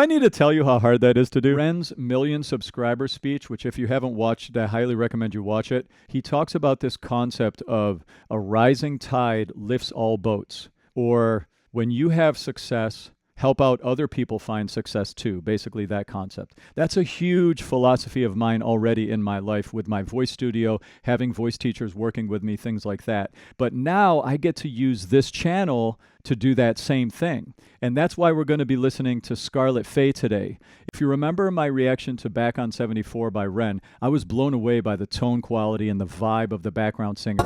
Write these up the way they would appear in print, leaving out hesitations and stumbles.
I need to tell you how hard that is to do? REN's million subscriber speech, which if you haven't watched, I highly recommend you watch it. He talks about this concept of a rising tide lifts all boats, or when you have success, help out other people find success too. Basically that concept. That's a huge philosophy of mine already in my life with my voice studio, having voice teachers working with me, things like that. But now I get to use this channel to do that same thing. And that's why we're going to be listening to Scarlett today. If you remember my reaction to Back on 74 by REN, I was blown away by the tone quality and the vibe of the background singer.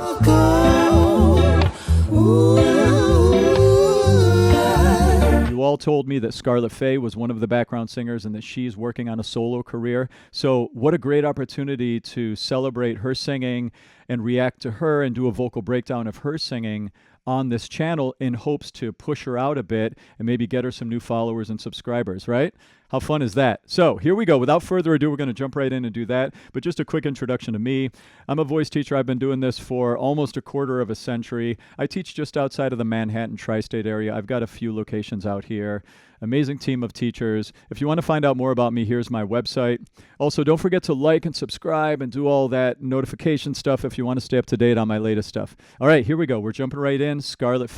You all told me that Scarlett was one of the background singers and that she's working on a solo career. So what a great opportunity to celebrate her singing and react to her and do a vocal breakdown of her singing on this channel in hopes to push her out a bit and maybe get her some new followers and subscribers, right? How fun is that? So here we go. Without further ado, we're going to jump right in and do that. But just a quick introduction to me. I'm a voice teacher. I've been doing this for almost a quarter of a century. I teach just outside of the Manhattan tri-state area. I've got a few locations out here. Amazing team of teachers. If you want to find out more about me, here's my website. Also, don't forget to like and subscribe and do all that notification stuff if you want to stay up to date on my latest stuff. All right, here we go. We're jumping right in. Scarlett.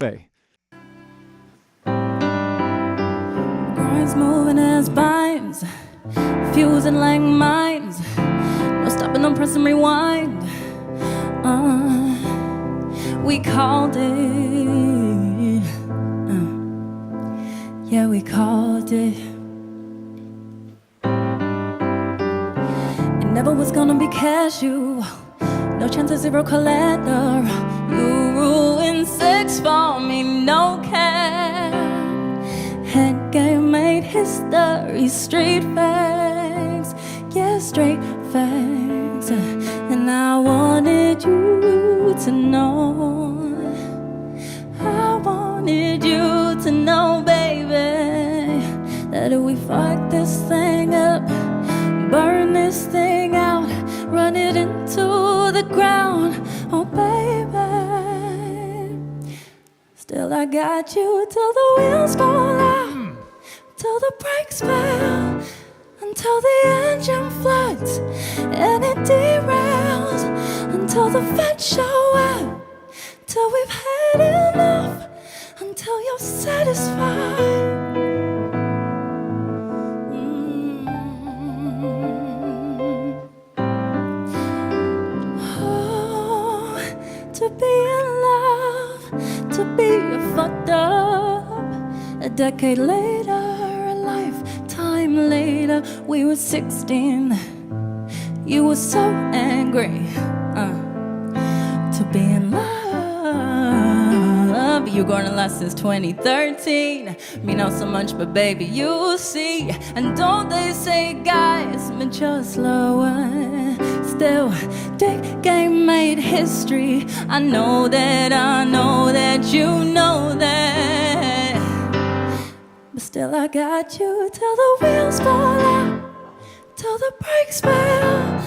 Grinds moving as vines, fusing like mines. No stopping, no pressing rewind. We called it. Yeah, we called it. It never was gonna be casual. No chance of zero collateral. You ruined sex for me, no care. Head game made history, street facts. Yeah, straight facts. And I wanted you to know. I wanted you to know, baby, that if we fuck this thing up, burn this thing out, run it into the ground, oh baby, still I got you till the wheels fall out, till the brakes fail, until the engine floods and it derails, until the feds show up, till we've had enough, until you're satisfied. To be in love, to be fucked up. A decade later, a lifetime later, we were 16. You were so angry to be in love. You're gonna last since 2013. Me not so much, but baby, you'll see. And don't they say guys mature slower? Still, dick game made history. I know that you know that. But still I got you till the wheels fall out, till the brakes fail,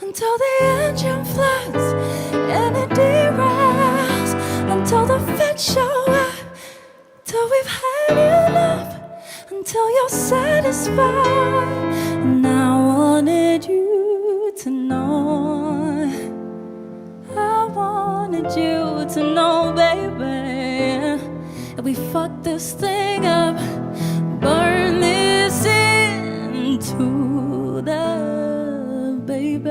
until the engine floods and it derails, until the feds show up, till we've had enough, until you're satisfied. And I wanted you to know, I wanted you to know, baby, that we fucked this thing up, burn this into the baby.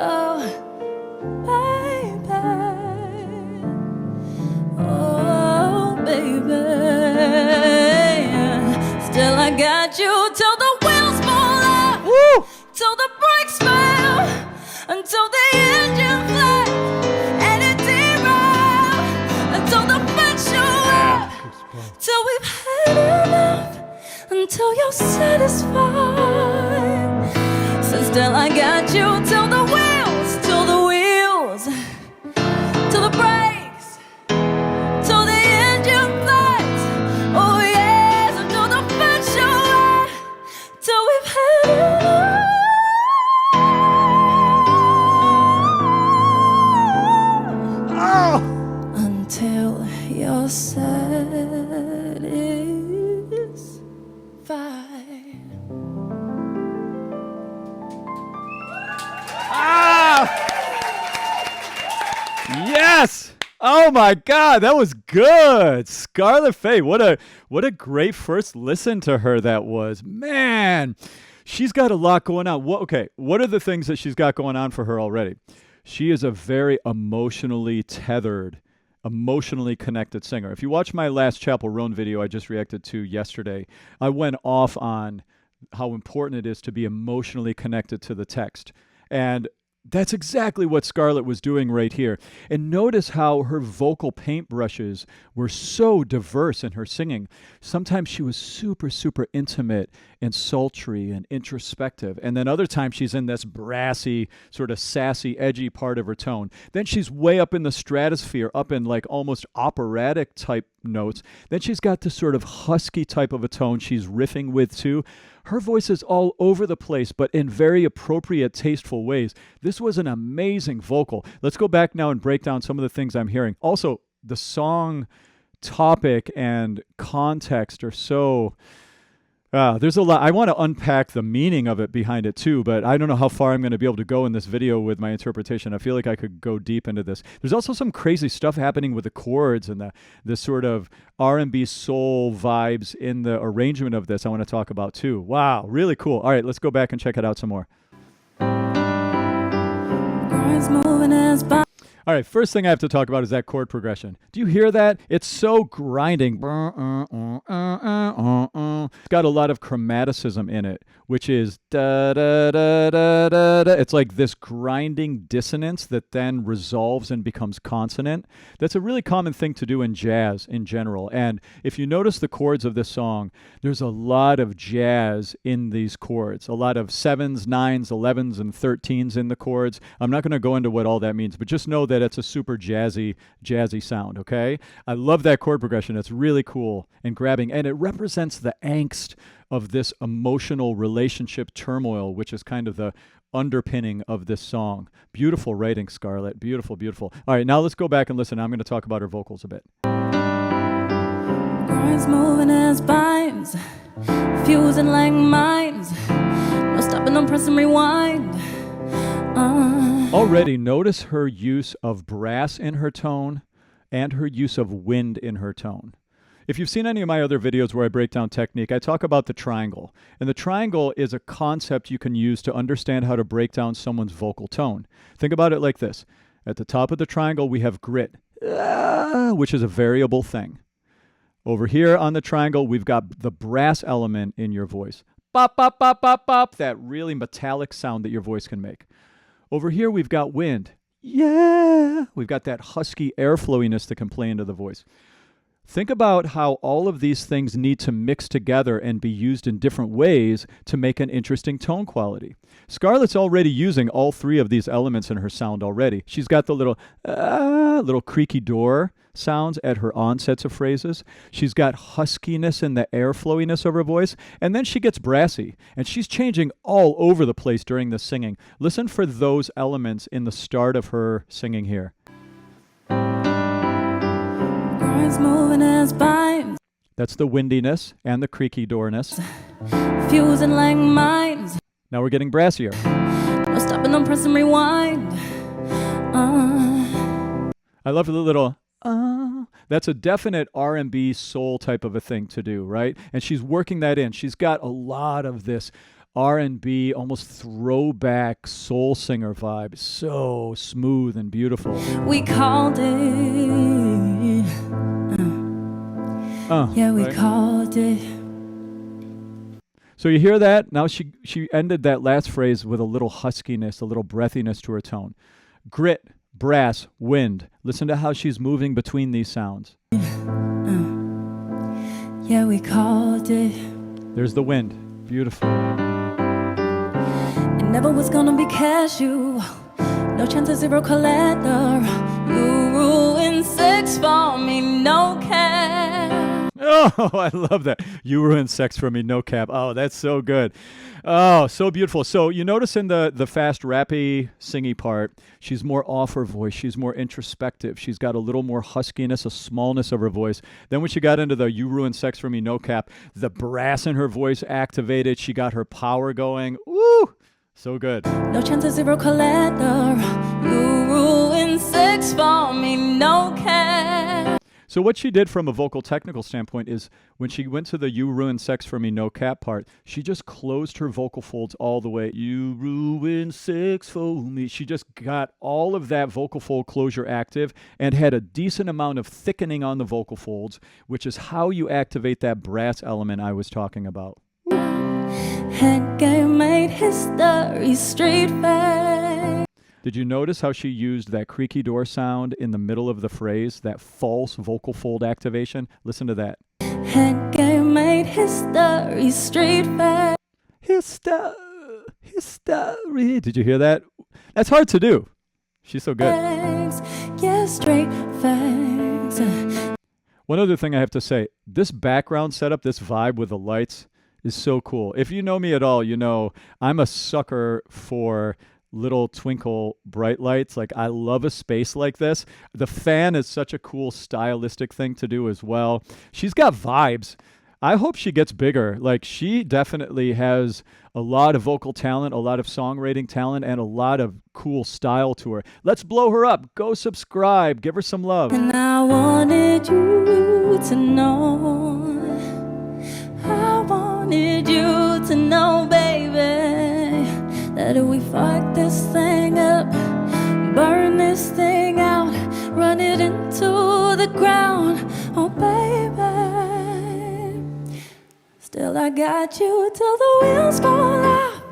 Oh, baby. Oh, baby. Still I got you till the wheels fall out. Woo! Till the brakes fail, until the engine flies and it derails, until the feds show up, till we've had enough, until you're satisfied. So still I got you till the wheels, till the wheels, till the brakes, till the engine flies. Oh yes, until the feds show up, till we've had enough. Oh! Until you're satisfied. fight. Ah! Yes! Oh my God, that was good. Scarlett Faye, what a great first listen to her that was. Man, she's got a lot going on. What are the things that she's got going on for her already? She is a very emotionally tethered, emotionally connected singer. If you watch my last Chapel Roan video I just reacted to yesterday, I went off on how important it is to be emotionally connected to the text. And that's exactly what Scarlett was doing right here. And notice how her vocal paintbrushes were so diverse in her singing. Sometimes she was super, super intimate and sultry and introspective. And then other times she's in this brassy, sort of sassy, edgy part of her tone. Then she's way up in the stratosphere, up in like almost operatic type notes. Then she's got this sort of husky type of a tone she's riffing with too. Her voice is all over the place, but in very appropriate, tasteful ways. This was an amazing vocal. Let's go back now and break down some of the things I'm hearing. Also, the song topic and context are so... there's a lot. I want to unpack the meaning of it behind it too, but I don't know how far I'm going to be able to go in this video with my interpretation. I feel like I could go deep into this. There's also some crazy stuff happening with the chords and the sort of R&B soul vibes in the arrangement of this I want to talk about too. Wow, really cool. All right, let's go back and check it out some more. All right, first thing I have to talk about is that chord progression. Do you hear that? It's so grinding. It's got a lot of chromaticism in it, which is da da da da da da. It's like this grinding dissonance that then resolves and becomes consonant. That's a really common thing to do in jazz in general. And if you notice the chords of this song, there's a lot of jazz in these chords. A lot of 7s, 9s, 11s, and 13s in the chords. I'm not going to go into what all that means, but just know that it's a super jazzy sound, okay? I love that chord progression. It's really cool and grabbing, and it represents the angst of this emotional relationship turmoil, which is kind of the underpinning of this song. Beautiful writing, Scarlett. Beautiful, beautiful. All right, now let's go back and listen. I'm going to talk about her vocals a bit. Brains moving as vines, fusing like mines. No stopping, no pressing rewind. Already notice her use of brass in her tone and her use of wind in her tone. If you've seen any of my other videos where I break down technique, I talk about the triangle. And the triangle is a concept you can use to understand how to break down someone's vocal tone. Think about it like this. At the top of the triangle, we have grit, which is a variable thing. Over here on the triangle, we've got the brass element in your voice. Bop, bop, bop, bop, bop, that really metallic sound that your voice can make. Over here, we've got wind. Yeah. We've got that husky airflowiness that can play into the voice. Think about how all of these things need to mix together and be used in different ways to make an interesting tone quality. Scarlett's already using all three of these elements in her sound already. She's got the little creaky door sounds at her onsets of phrases. She's got huskiness in the airflowiness of her voice, and then she gets brassy, and she's changing all over the place during the singing. Listen for those elements in the start of her singing here. Moving as vines. That's the windiness and the creaky doorness. Fusing like mines. Now we're getting brassier. No stopping, no pressing rewind. I love the little That's a definite R&B soul type of a thing to do, right? And she's working that in. She's got a lot of this R&B, almost throwback soul singer vibe. So smooth and beautiful. We called it. Yeah, we called it. So you hear that? Now she ended that last phrase with a little huskiness, a little breathiness to her tone. Grit, brass, wind. Listen to how she's moving between these sounds. Yeah, we called it. There's the wind. Beautiful. It never was gonna be cashew. No chance of zero collateral. You ruined sex for me, no cash. Oh, I love that. You ruined sex for me, no cap. Oh, that's so good. Oh, so beautiful. So you notice in the fast rappy singy part, she's more off her voice. She's more introspective. She's got a little more huskiness, a smallness of her voice. Then when she got into the you ruined sex for me, no cap, the brass in her voice activated. She got her power going. Woo! So good. No chance of zero collateral. You ruin sex for me, no care. So what she did from a vocal technical standpoint is when she went to the you ruin sex for me, no cap part, she just closed her vocal folds all the way. You ruin sex for me. She just got all of that vocal fold closure active and had a decent amount of thickening on the vocal folds, which is how you activate that brass element I was talking about. Head game made history, street fame. Did you notice how she used that creaky door sound in the middle of the phrase, that false vocal fold activation? Listen to that. Head game made history, street fame. History. Did you hear that? That's hard to do. She's so good. Yeah, straight facts. One other thing I have to say, this background setup, this vibe with the lights is so cool. If you know me at all, you know I'm a sucker for little twinkle bright lights. Like, I love a space like this. The fan is such a cool stylistic thing to do as well. She's got vibes. I hope she gets bigger. Like, she definitely has a lot of vocal talent, a lot of songwriting talent, and a lot of cool style to her. Let's blow her up. Go subscribe. Give her some love. And I wanted you to know. I wanted you to know, baby, that if we fuck this thing up, burn this thing out, run it into the ground, oh baby, still I got you till the wheels fall off,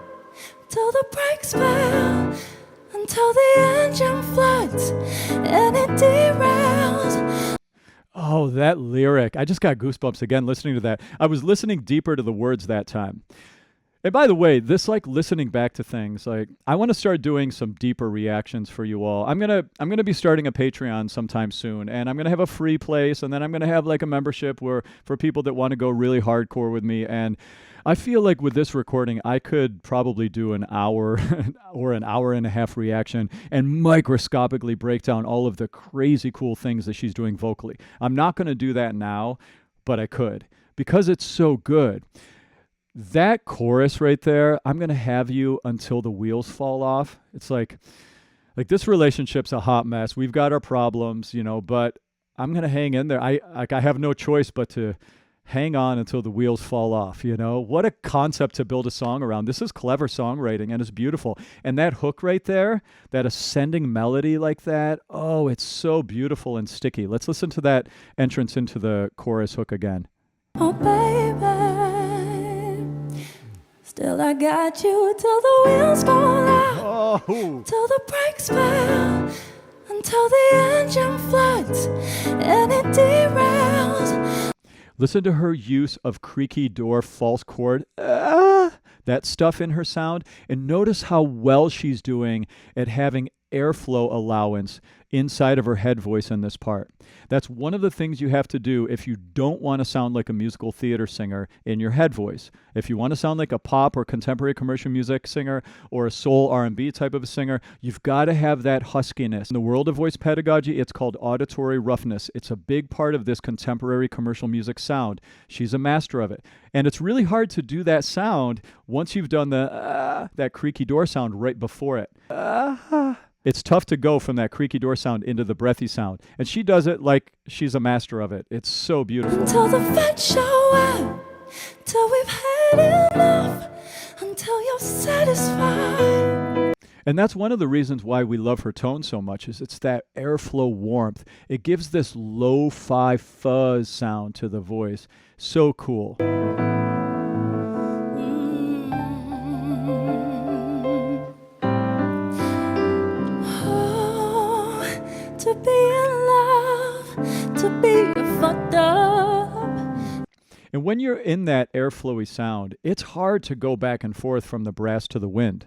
till the brakes fail, until the engine floods and it derails. Oh, that lyric. I just got goosebumps again listening to that. I was listening deeper to the words that time. And by the way, this like listening back to things, like I want to start doing some deeper reactions for you all. I'm gonna be starting a Patreon sometime soon, and I'm gonna have a free place, and then I'm gonna have like a membership where for people that want to go really hardcore with me. And I feel like with this recording, I could probably do an hour or an hour and a half reaction and microscopically break down all of the crazy cool things that she's doing vocally. I'm not going to do that now, but I could because it's so good. That chorus right there, I'm going to have you until the wheels fall off. It's like this relationship's a hot mess. We've got our problems, you know, but I'm going to hang in there. I have no choice but to hang on until the wheels fall off, you know? What a concept to build a song around. This is clever songwriting, and it's beautiful. And that hook right there, that ascending melody like that, oh, it's so beautiful and sticky. Let's listen to that entrance into the chorus hook again. Oh, baby, still I got you till the wheels fall off, till the brakes fail, until the engine floods and it derails. Listen to her use of creaky door false chord, that stuff in her sound, and notice how well she's doing at having airflow allowance inside of her head voice in this part. That's one of the things you have to do if you don't want to sound like a musical theater singer in your head voice. If you want to sound like a pop or contemporary commercial music singer or a soul R&B type of a singer, you've got to have that huskiness. In the world of voice pedagogy, it's called auditory roughness. It's a big part of this contemporary commercial music sound. She's a master of it. And it's really hard to do that sound once you've done that creaky door sound right before it. It's tough to go from that creaky door sound into the breathy sound. And she does it like she's a master of it. It's so beautiful. Until the feds show up, till we've had enough, until you're satisfied. And that's one of the reasons why we love her tone so much, is it's that airflow warmth. It gives this lo-fi fuzz sound to the voice. So cool. To be in love, to be fucked up. And when you're in that airflowy sound, it's hard to go back and forth from the brass to the wind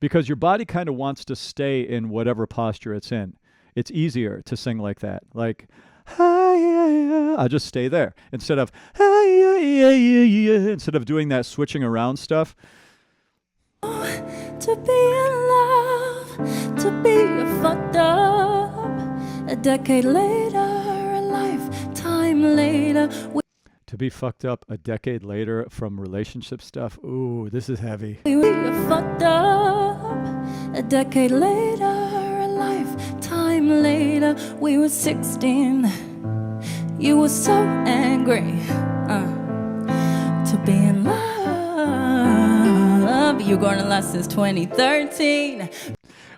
because your body kind of wants to stay in whatever posture it's in. It's easier to sing like that. Like, I'll just stay there instead of instead of doing that switching around stuff. To be in love, to be fucked up. A decade later, a lifetime later. To be fucked up a decade later from relationship stuff. Ooh, this is heavy. We were fucked up. A decade later, a lifetime later. We were 16. You were so angry to be in love. You're gonna last since 2013.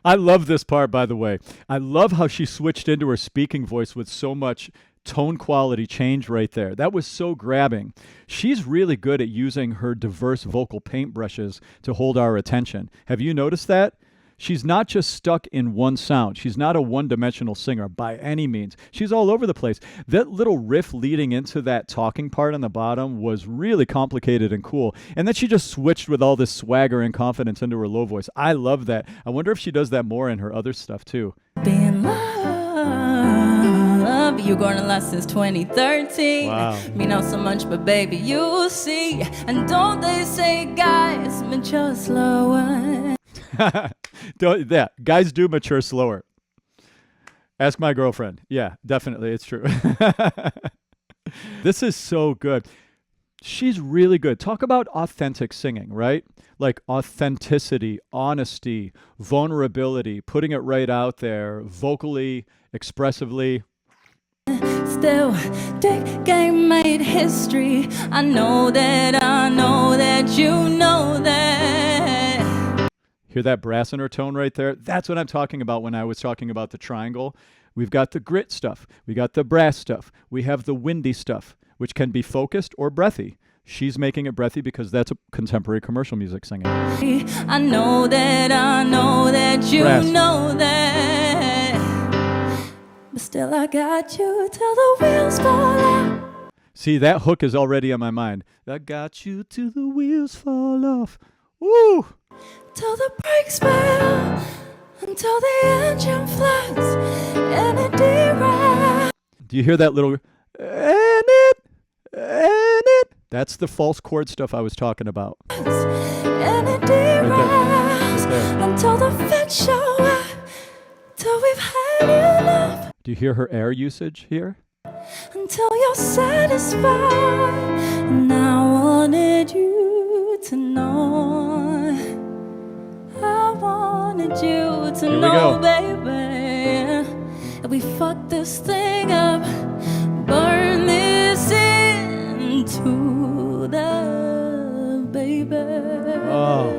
I love this part, by the way. I love how she switched into her speaking voice with so much tone quality change right there. That was so grabbing. She's really good at using her diverse vocal paintbrushes to hold our attention. Have you noticed that? She's not just stuck in one sound. She's not a one-dimensional singer by any means. She's all over the place. That little riff leading into that talking part on the bottom was really complicated and cool. And then she just switched with all this swagger and confidence into her low voice. I love that. I wonder if she does that more in her other stuff too. Be in love. You're gonna last since 2013. Wow. Me not so much, but baby, you'll see. And don't they say guys mature slower? Yeah, guys do mature slower. Ask my girlfriend. Yeah, definitely. It's true. This is so good. She's really good. Talk about authentic singing, right? Like authenticity, honesty, vulnerability, putting it right out there, vocally, expressively. Still, Dick Game made history. I know that you know that. Hear that brass in her tone right there? That's what I'm talking about when I was talking about the triangle. We've got the grit stuff. We got the brass stuff. We have the windy stuff, which can be focused or breathy. She's making it breathy because that's a contemporary commercial music singing. I know that you brass. know that. But still I got you till the wheels fall off. See, that hook is already on my mind. I got you till the wheels fall off. Woo! Till the brakes fail, until the engine floods and it derails. Do you hear that little and it? That's the false chord stuff I was talking about. And it derails Right there. until the feds show up, till we've had enough, Do you hear her air usage here? until you're satisfied. And I wanted you to know. I wanted you to Here we know, go. baby, that we fucked this thing up, burn this into the baby. Oh.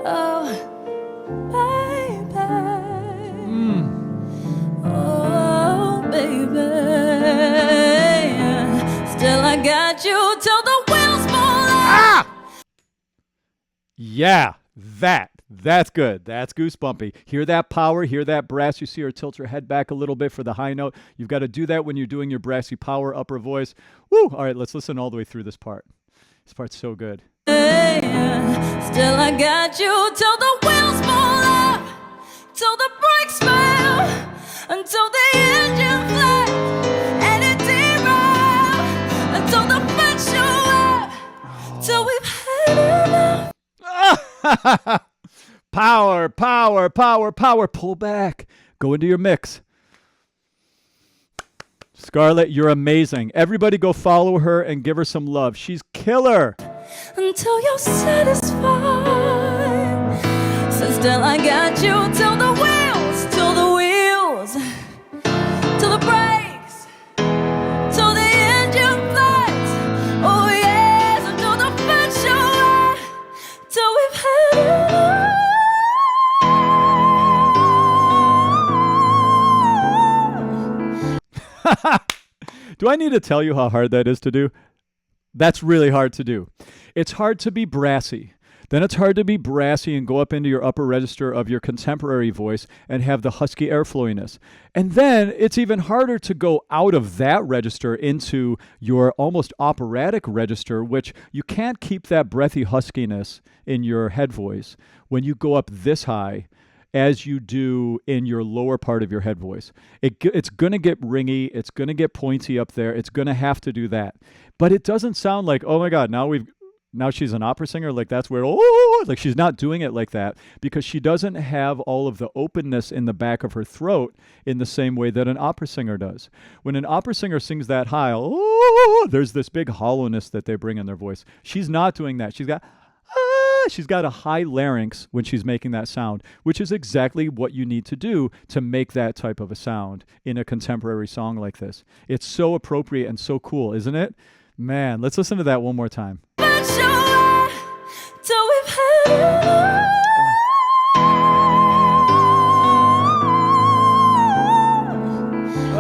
Oh, baby. Oh, baby. Still I got you till the wheels fall off. Yeah, that's good. That's goosebumpy. Hear that power, hear that brass. You see her tilt her head back a little bit for the high note. You've got to do that when you're doing your brassy power upper voice. Woo! All right, let's listen all the way through this part. This part's so good. Still I got you till the wheels fall off, till the brakes fail, until the engine flies and it derails, until the feds show up, till we've had enough. Power, power, power, power. Pull back. Go into your mix. Scarlett, you're amazing. Everybody go follow her and give her some love. She's killer. Until you're satisfied. So still I got you till the wheels, till the brakes, till the engine flies. Oh yes, until the feds show up, till we've had enough. Do I need to tell you how hard that is to do? That's really hard to do. It's hard to be brassy. Then it's hard to be brassy and go up into your upper register of your contemporary voice and have the husky airflowiness. And then it's even harder to go out of that register into your almost operatic register, which you can't keep that breathy huskiness in your head voice when you go up this high as you do in your lower part of your head voice. It's going to get ringy. It's going to get pointy up there. It's going to have to do that. But it doesn't sound like, oh my God, now she's an opera singer. Like that's where, oh, like she's not doing it like that because she doesn't have all of the openness in the back of her throat in the same way that an opera singer does. When an opera singer sings that high, oh, there's this big hollowness that they bring in their voice. She's not doing that. She's got a high larynx when she's making that sound, which is exactly what you need to do to make that type of a sound in a contemporary song like this. It's so appropriate and so cool, isn't it? Man, let's listen to that one more time.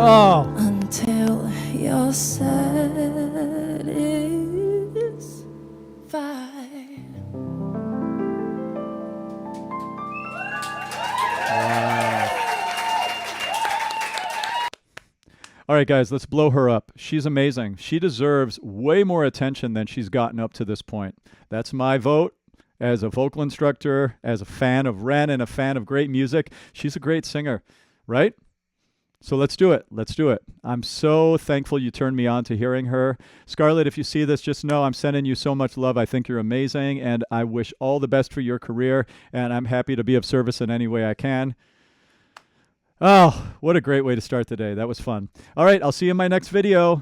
Oh. Until you're satisfied. All right, guys, let's blow her up. She's amazing. She deserves way more attention than she's gotten up to this point. That's my vote as a vocal instructor, as a fan of REN and a fan of great music. She's a great singer, right? So let's do it. Let's do it. I'm so thankful you turned me on to hearing her. Scarlett, if you see this, just know I'm sending you so much love. I think you're amazing, and I wish all the best for your career, and I'm happy to be of service in any way I can. Oh, what a great way to start the day. That was fun. All right, I'll see you in my next video.